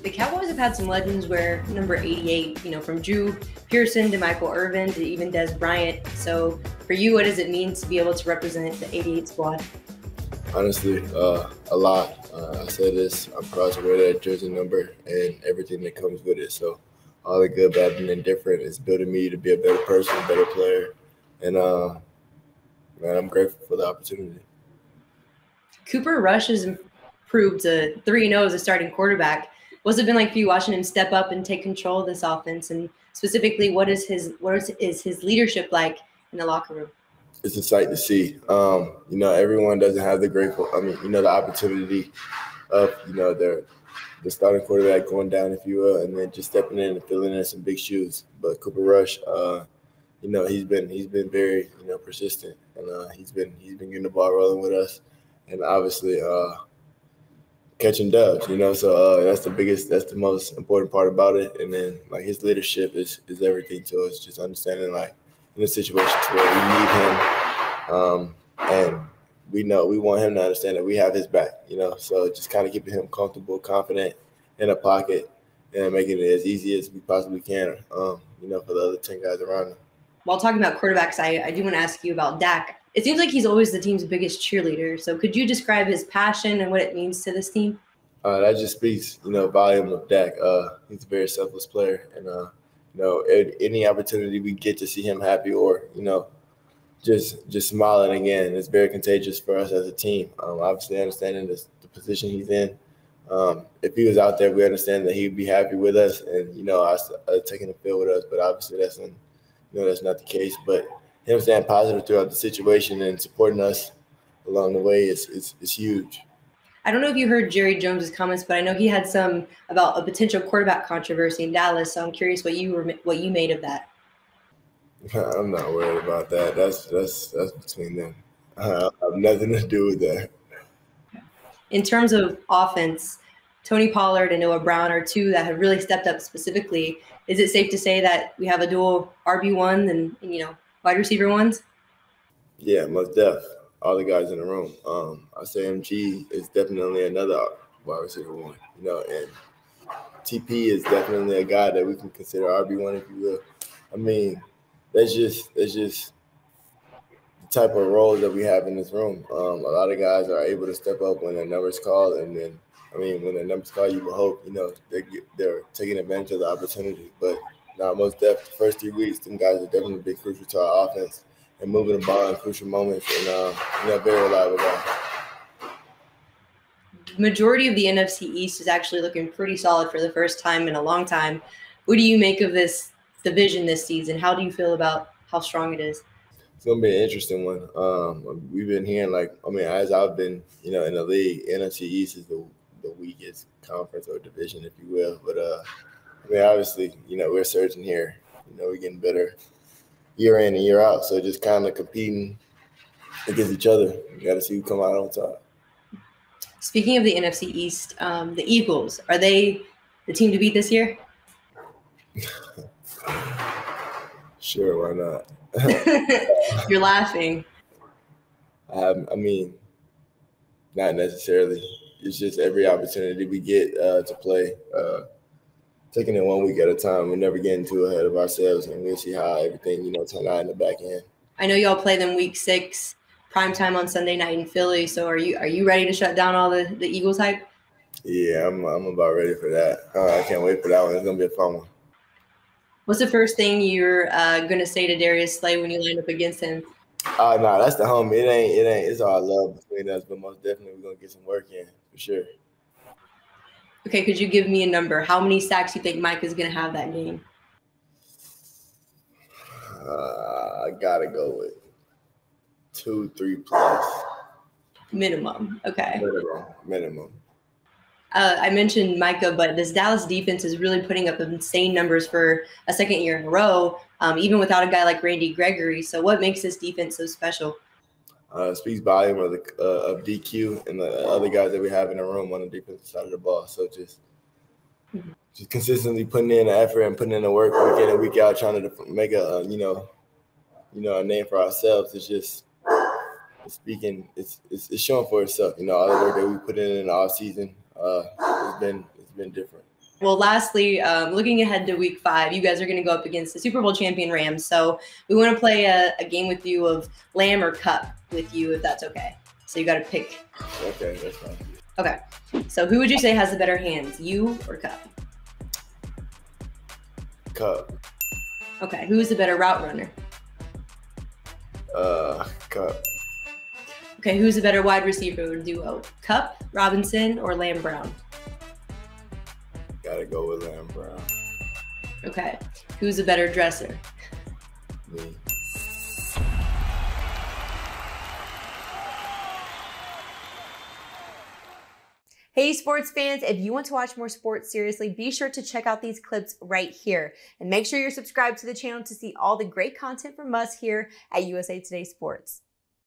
The Cowboys have had some legends where number 88, from Drew Pearson to Michael Irvin to even Des Bryant. So for you, what does it mean to be able to represent the 88 squad? Honestly, a lot. I said this, I'm proud to wear that jersey number and everything that comes with it. So all the good, bad, and indifferent is building me to be a better person, a better player. And, man, I'm grateful for the opportunity. Cooper Rush has improved to 3-0 as a starting quarterback. What's it been like for you watching him step up and take control of this offense? And specifically, what is his leadership like in the locker room? It's a sight to see. Everyone doesn't have the opportunity of, the starting quarterback going down, if you will, and then just stepping in and filling in some big shoes. But Cooper Rush, he's been very, persistent, and he's been getting the ball rolling with us, and obviously catching dubs, So that's the most important part about it. And then his leadership is everything to us. Just understanding in a situation where we need him, and we want him to understand that we have his back, So just kind of keeping him comfortable, confident in a pocket, and making it as easy as we possibly can, for the other 10 guys around him. While talking about quarterbacks, I do want to ask you about Dak. It seems like he's always the team's biggest cheerleader. So could you describe his passion and what it means to this team? That just speaks, volume of Dak. He's a very selfless player, and any opportunity we get to see him happy or just smiling again, it's very contagious for us as a team. Obviously, understanding the position he's in. If he was out there, we understand that he'd be happy with us and taking the field with us. But obviously, that's not the case. But him staying positive throughout the situation and supporting us along the way is huge. I don't know if you heard Jerry Jones's comments, but I know he had some about a potential quarterback controversy in Dallas. So I'm curious what you made of that. I'm not worried about that. That's between them. I have nothing to do with that. In terms of offense, Tony Pollard and Noah Brown are two that have really stepped up specifically. Is it safe to say that we have a dual RB1 and wide receiver ones? Yeah, most def. All the guys in the room. I say MG is definitely another wide receiver one, and TP is definitely a guy that we can consider RB1, if you will. I mean, that's just the type of roles that we have in this room. A lot of guys are able to step up when their number's called, and then, when their number's called, you will hope, they're taking advantage of the opportunity. But most definitely, the first 3 weeks, them guys have definitely been crucial to our offense and moving the ball in crucial moments, and very reliable guys. The majority of the NFC East is actually looking pretty solid for the first time in a long time. What do you make of this division this season? How do you feel about how strong it is? It's going to be an interesting one. We've been hearing, as I've been, in the league, NFC East is the weakest conference or division, if you will. But, obviously, we're surging here. We're getting better year in and year out. So just kind of competing against each other. You got to see who come out on top. Speaking of the NFC East, the Eagles, are they the team to beat this year? Sure, why not? You're laughing. Not necessarily. It's just every opportunity we get to play, taking it 1 week at a time. We're never getting too ahead of ourselves, and we'll see how everything, turn out in the back end. I know y'all play them week 6, primetime on Sunday night in Philly. So are you ready to shut down all the Eagles hype? Yeah, I'm about ready for that. I can't wait for that one. It's going to be a fun one. What's the first thing you're going to say to Darius Slay when you line up against him? No, that's the homie. It ain't. It's all love between us, but most definitely we're going to get some work in for sure. Okay, could you give me a number? How many sacks you think Mike is going to have that game? I got to go with 2-3 plus. Minimum. Okay. Minimum. I mentioned Micah, but this Dallas defense is really putting up insane numbers for a second year in a row, even without a guy like Randy Gregory. So what makes this defense so special? Speaks volume of DQ and the other guys that we have in the room on the defensive side of the ball. So just consistently putting in the effort and putting in the work week in and week out, trying to make a name for ourselves. It's showing for itself. All the work that we put in the off season, it's been different. Well, lastly, looking ahead to week 5, you guys are going to go up against the Super Bowl champion Rams. So we want to play a game with you of Lamb or Cup with you, if that's okay. So you got to pick. Okay, that's fine. Okay. So who would you say has the better hands, you or Cup? Cup. Okay. Who is the better route runner? Cup. Okay. Who's the better wide receiver duo? Cup, Robinson, or Lamb Brown? Gotta go with Lamb Brown. Okay. Who's a better dresser? Me. Hey sports fans, if you want to watch more sports seriously, be sure to check out these clips right here. And make sure you're subscribed to the channel to see all the great content from us here at USA Today Sports.